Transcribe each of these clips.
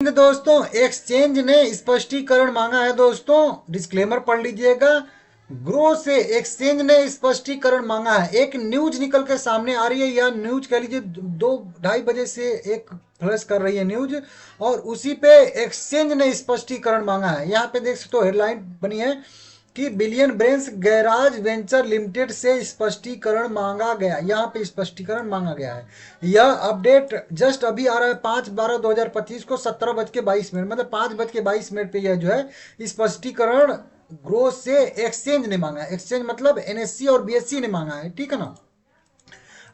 दोस्तों एक्सचेंज ने स्पष्टीकरण मांगा है। दोस्तों डिस्क्लेमर पढ़ लीजिएगा। ग्रो से एक्सचेंज ने स्पष्टीकरण मांगा है। एक न्यूज निकल के सामने आ रही है, या न्यूज कह लीजिए 2-2:30 बजे से एक फ्लैश कर रही है न्यूज, और उसी पे एक्सचेंज ने स्पष्टीकरण मांगा है। यहाँ पे देख सकते हो हेडलाइन बनी है कि billion brains garage venture limited से स्पष्टीकरण मांगा गया। यहाँ पे स्पष्टीकरण मांगा गया है। यह अपडेट जस्ट अभी आ रहा है 5/12/2025 को 17:22, मतलब 5:22 पे यह जो है स्पष्टीकरण ग्रो से एक्सचेंज ने मांगा है। एक्सचेंज मतलब एनएससी और बीएससी ने मांगा है, ठीक है ना।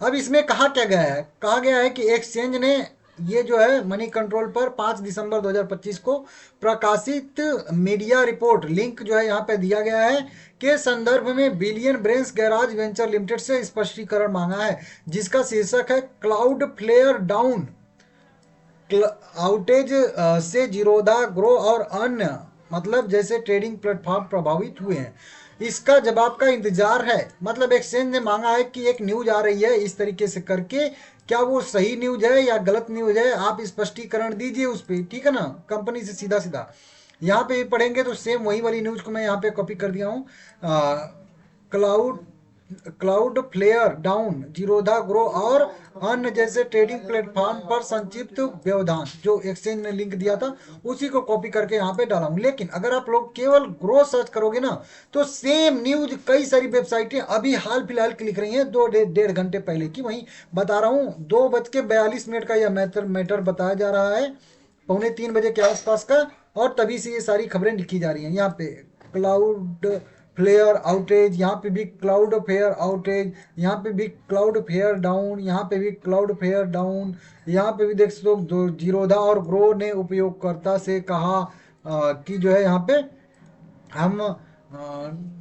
अब इसमें कहा क्या गया है, कहा गया है कि एक्सचेंज ने ये जो है मनी कंट्रोल पर 5 दिसंबर 2025 को प्रकाशित मीडिया रिपोर्ट लिंक जो है यहाँ पे दिया गया है के संदर्भ में billion brains garage venture limited से स्पष्टीकरण मांगा है, जिसका शीर्षक है क्लाउड फ्लेयर डाउन आउटेज से जीरोधा ग्रो और अन्य मतलब जैसे ट्रेडिंग प्लेटफॉर्म प्रभावित हुए हैं। इसका जवाब का इंतजार है। मतलब एक्सचेंज ने मांगा है कि एक न्यूज आ रही है इस तरीके से करके, क्या वो सही न्यूज है या गलत न्यूज है, आप स्पष्टीकरण दीजिए उस पर, ठीक है ना। कंपनी से सीधा सीधा यहाँ पे भी पढ़ेंगे तो सेम वही वाली न्यूज को मैं यहाँ पे कॉपी कर दिया हूँ। Cloud Cloudflare down Zerodha Groww और अन्य जैसे ट्रेडिंग प्लेटफॉर्म पर संक्षिप्त व्यवधान, जो एक्सचेंज ने लिंक दिया था उसी को कॉपी करके यहाँ पे डाला हूँ। लेकिन अगर आप लोग केवल ग्रो सर्च करोगे ना, तो सेम न्यूज कई सारी वेबसाइटें अभी हाल फिलहाल की लिख रही हैं, 2-1.5 घंटे पहले की। वहीं बता रहा हूँ 2:42 का यह मैटर बताया जा रहा है, 2:45 के आसपास का, और तभी से ये सारी खबरें लिखी जा रही हैं। यहाँ पे क्लाउड फ्लेयर आउटेज, यहाँ पे भी क्लाउड फेयर आउटेज, यहाँ पे भी क्लाउड फेयर डाउन, यहाँ पे भी क्लाउड फेयर डाउन, यहाँ पे भी देख सकते हो जीरोधा और ग्रो ने उपयोगकर्ता से कहा कि जो है यहाँ पे हम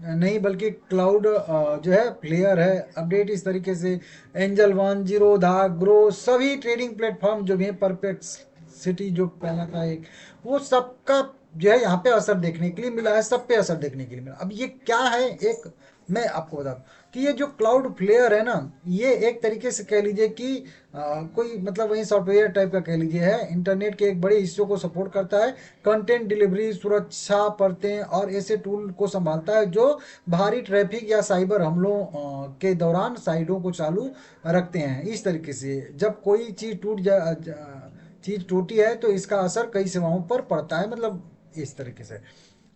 नहीं बल्कि क्लाउड जो है प्लेयर है अपडेट इस तरीके से। एंजल वन, जीरोधा, ग्रो सभी ट्रेडिंग प्लेटफॉर्म जो भी है, परप्लेक्सिटी जो पहला था एक, वो सबका जो है यहाँ पे असर देखने के लिए मिला है, सब पे असर देखने के लिए मिला। अब ये क्या है, एक मैं आपको बता दूं कि ये जो क्लाउड फ्लेयर है ना, ये एक तरीके से कह लीजिए कि कोई मतलब वही सॉफ्टवेयर टाइप का कह लीजिए है, इंटरनेट के एक बड़े हिस्सों को सपोर्ट करता है, कंटेंट डिलीवरी, सुरक्षा परतें और ऐसे टूल को संभालता है जो भारी ट्रैफिक या साइबर हमलों के दौरान साइटों को चालू रखते हैं। इस तरीके से जब कोई चीज टूटी है तो इसका असर कई सेवाओं पर पड़ता है, मतलब इस तरीके से।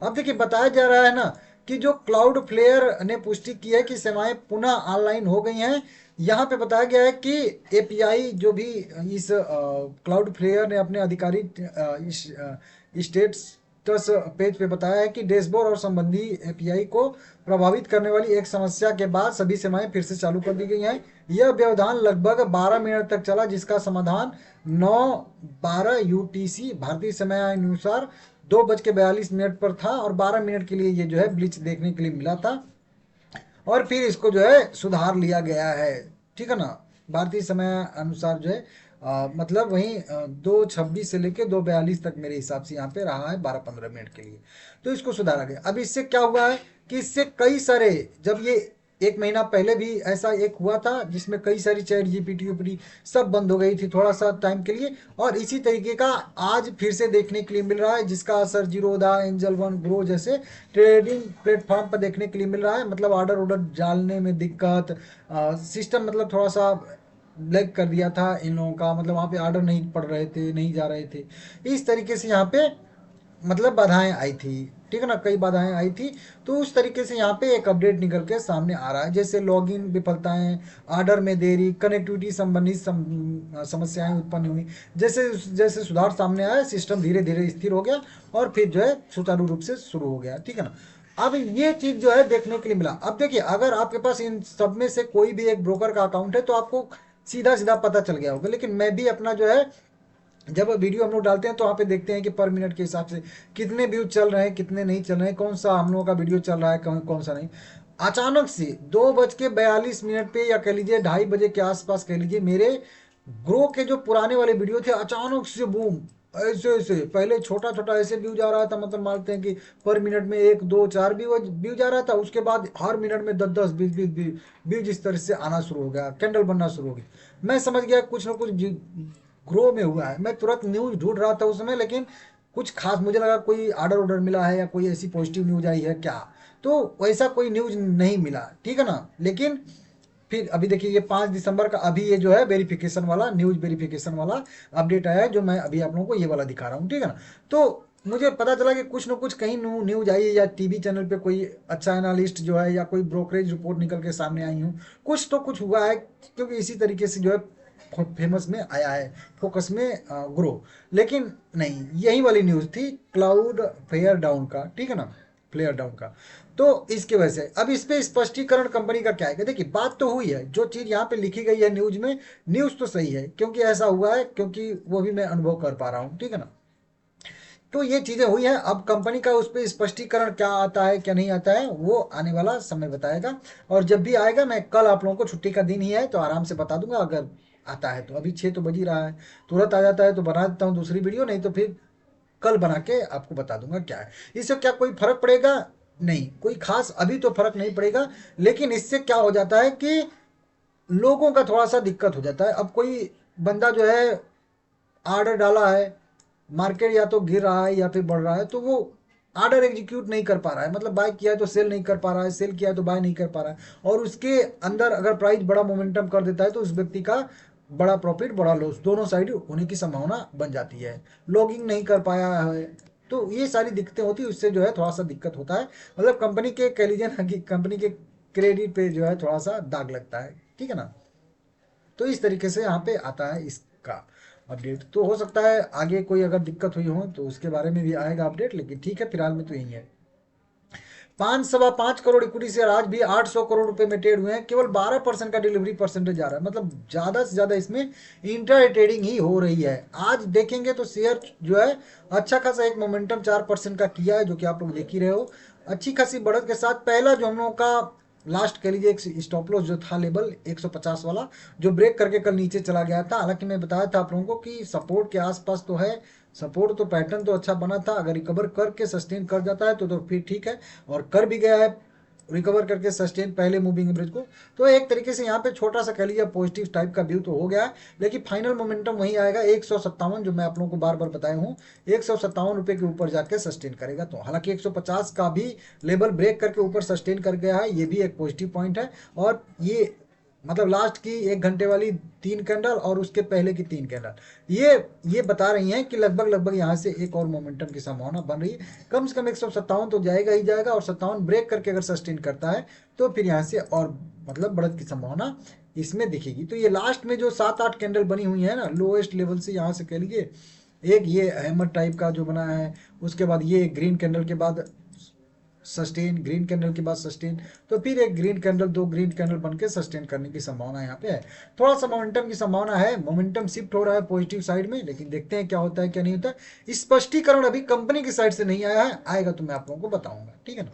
अब देखिए बताया जा रहा है ना कि जो क्लाउड फ्लेयर ने पुष्टि की है कि सेवाएं पुनः ऑनलाइन हो गई हैं। यहाँ पे बताया गया है कि एपीआई जो भी इस क्लाउड फ्लेयर ने अपने आधिकारिक स्टेटस पेज पे बताया है कि डैशबोर्ड और संबंधी एपीआई को प्रभावित करने वाली एक समस्या के बाद सभी सेवाएं फिर से चालू कर दी गई हैं। यह व्यवधान लगभग 12 मिनट तक चला, जिसका समाधान 9:12 यूटीसी भारतीय समय अनुसार 2:42 पर था, और 12 मिनट के लिए ये जो है ब्लिच देखने के लिए मिला था, और फिर इसको जो है सुधार लिया गया है, ठीक है ना। भारतीय समय अनुसार जो है मतलब वहीं 2:26 से लेके 2:42 तक मेरे हिसाब से यहाँ पे रहा है 12-15 मिनट के लिए, तो इसको सुधारा गया। अब इससे क्या हुआ है कि इससे कई सारे, जब ये 1 महीना पहले भी ऐसा एक हुआ था जिसमें कई सारी चैट जीपीटी उपीटी सब बंद हो गई थी थोड़ा सा टाइम के लिए, और इसी तरीके का आज फिर से देखने के लिए मिल रहा है, जिसका असर जीरोधा, एंजल वन, ग्रो जैसे ट्रेडिंग प्लेटफॉर्म पर देखने के लिए मिल रहा है। मतलब ऑर्डर ऑर्डर डालने में दिक्कत, सिस्टम मतलब थोड़ा सा ब्लैक कर दिया था इन लोगों का, मतलब वहाँ पे ऑर्डर नहीं पड़ रहे थे, नहीं जा रहे थे, इस तरीके से यहाँ पे मतलब बाधाएं आई थी, ठीक है ना, कई बाधाएं आई थी। तो उस तरीके से यहाँ पे एक अपडेट निकल के सामने आ रहा है, जैसे लॉगिन विफलताएं, ऑर्डर में देरी, कनेक्टिविटी संबंधित समस्याएं उत्पन्न हुई। जैसे जैसे सुधार सामने आया, सिस्टम धीरे धीरे स्थिर हो गया और फिर जो है सुचारू रूप से शुरू हो गया, ठीक है ना। अब ये चीज जो है देखने के लिए मिला। अब देखिए अगर आपके पास इन सब में से कोई भी एक ब्रोकर का अकाउंट है तो आपको सीधा सीधा पता चल गया होगा, लेकिन मैं भी अपना जो है जब वीडियो हम लोग डालते हैं तो वहाँ पे देखते हैं कि पर मिनट के हिसाब से कितने व्यूज चल रहे हैं, कितने नहीं चल रहे हैं, कौन सा हम लोगों का वीडियो चल रहा है, कौन सा नहीं। अचानक से 2:42 पे या कह लीजिए 2:30 के आसपास कह लीजिए, मेरे ग्रो के जो पुराने वाले वीडियो थे अचानक से बूम, ऐसे ऐसे पहले छोटा छोटा ऐसे व्यूज आ रहा था, मतलब मानते हैं कि पर मिनट में 1 2 4 व्यूज आ रहा था, उसके बाद हर मिनट में 10 10 20 20 व्यूज इस तरह से आना शुरू हो गया, कैंडल बनना शुरू हो गया। मैं समझ गया कुछ ना कुछ ग्रो में हुआ है। मैं तुरंत न्यूज ढूंढ रहा था उस समय, लेकिन कुछ खास मुझे लगा कोई ऑर्डर मिला है या कोई ऐसी पॉजिटिव न्यूज आई है क्या, तो वैसा कोई न्यूज नहीं मिला, ठीक है ना। लेकिन फिर अभी देखिए ये 5 दिसंबर का अभी ये जो है वेरिफिकेशन वाला न्यूज वेरिफिकेशन वाला अपडेट आया है, जो मैं अभी आप लोगों को ये वाला दिखा रहा हूँ, ठीक है ना। तो मुझे पता चला कि कुछ न कुछ कहीं न्यूज आई है, या टीवी चैनल पे कोई अच्छा एनालिस्ट जो है, या कोई ब्रोकरेज रिपोर्ट निकल के सामने आई हूँ, कुछ तो कुछ हुआ है, क्योंकि इसी तरीके से जो है फेमस में आया है, फोकस में ग्रो। लेकिन नहीं, यही वाली न्यूज़ थी क्लाउड फेयर डाउन का, ठीक है ना, फ्लेयर डाउन का। तो इसके वजह से अब इस पे स्पष्टीकरण कंपनी का क्या है कि देखिए बात तो हुई है, जो चीज़ यहाँ पे लिखी गई है न्यूज में, न्यूज़ तो सही है, क्योंकि ऐसा हुआ है, क्योंकि वो भी मैं अनुभव कर पा रहा हूँ, ठीक है ना। तो ये चीजें हुई हैं, अब कंपनी का उस पर स्पष्टीकरण क्या आता है क्या नहीं आता है वो आने वाला समय बताएगा। और जब भी आएगा, मैं कल आप लोगों को, छुट्टी का दिन ही है तो आराम से बता दूंगा, अगर आता है तो। अभी 6 तो बज ही रहा है, तुरंत आ जाता है तो बना देता हूँ दूसरी वीडियो, नहीं तो फिर कल बना के आपको बता दूंगा क्या है। इससे क्या कोई फर्क पड़ेगा? नहीं, कोई खास अभी तो फर्क नहीं पड़ेगा, लेकिन इससे क्या हो जाता है कि लोगों का थोड़ा सा दिक्कत हो जाता है। अब कोई बंदा जो है ऑर्डर डाला है, मार्केट या तो गिर रहा है या फिर बढ़ रहा है, तो वो ऑर्डर एग्जीक्यूट नहीं कर पा रहा है, मतलब बाय किया है तो सेल नहीं कर पा रहा है, सेल किया है तो बाय नहीं कर पा रहा है, और उसके अंदर अगर प्राइस बड़ा मोमेंटम कर देता है तो उस व्यक्ति का बड़ा प्रॉफिट बड़ा लॉस दोनों साइड होने की संभावना बन जाती है। लॉगिंग नहीं कर पाया है, तो ये सारी दिक्कतें होती है, उससे जो है थोड़ा सा दिक्कत होता है, मतलब कंपनी के कह लीजिए ना कि कंपनी के क्रेडिट पे जो है थोड़ा सा दाग लगता है, ठीक है ना। तो इस तरीके से यहाँ पे आता है इसका अपडेट। तो हो सकता है आगे कोई अगर दिक्कत हुई हो तो उसके बारे में भी आएगा अपडेट, लेकिन ठीक है फिलहाल में तो यही है। 5.25 करोड़ इक्विटी शेयर आज भी 800 करोड़ रुपए में ट्रेड हुए हैं, केवल 12% का डिलीवरी परसेंटेज आ रहा है, मतलब ज्यादा से ज्यादा इसमें इंटर ट्रेडिंग ही हो रही है। आज देखेंगे तो शेयर जो है अच्छा खासा एक मोमेंटम 4% का किया है, जो कि आप लोग देख ही रहे हो, अच्छी खासी बढ़त के साथ। पहला जो हम लोगों का लास्ट कह लीजिए एक स्टॉप लॉस जो था लेवल 150 वाला, जो ब्रेक करके कल नीचे चला गया था, हालांकि मैं बताया था आप लोगों को कि सपोर्ट के आसपास तो है, सपोर्ट तो पैटर्न तो अच्छा बना था, अगर रिकवर करके सस्टेन कर जाता है तो फिर ठीक है, और कर भी गया है रिकवर करके सस्टेन पहले मूविंग एवरेज को। तो एक तरीके से यहाँ पे छोटा सा कह लीजिए पॉजिटिव टाइप का व्यू तो हो गया है, लेकिन फाइनल मोमेंटम वही आएगा 157, जो मैं आप लोगों को बार बार बताया हूँ, 157 रुपये के ऊपर जाके सस्टेन करेगा। तो हालांकि 150 का भी लेवल ब्रेक करके ऊपर सस्टेन कर गया है, ये भी एक पॉजिटिव पॉइंट है। और ये मतलब लास्ट की 1 घंटे वाली 3 कैंडल और उसके पहले की 3 कैंडल ये बता रही हैं कि लगभग लगभग यहाँ से एक और मोमेंटम की संभावना बन रही है। कम से कम 157 तो जाएगा ही जाएगा, और 57 ब्रेक करके अगर सस्टेन करता है तो फिर यहाँ से और मतलब बढ़त की संभावना इसमें दिखेगी। तो ये लास्ट में जो 7-8 कैंडल बनी हुई है ना लोएस्ट लेवल से, यहाँ से कह लीजिए एक ये हैमर टाइप का जो बना है, उसके बाद ये ग्रीन कैंडल के बाद सस्टेन, ग्रीन कैंडल के बाद सस्टेन, तो फिर एक ग्रीन कैंडल, 2 ग्रीन कैंडल बन के सस्टेन करने की संभावना यहाँ पे है। थोड़ा सा मोमेंटम की संभावना है, मोमेंटम शिफ्ट हो रहा है पॉजिटिव साइड में, लेकिन देखते हैं क्या होता है क्या नहीं होता है। स्पष्टीकरण अभी कंपनी की साइड से नहीं आया है, आएगा तो मैं आप लोगों को बताऊंगा, ठीक है ना।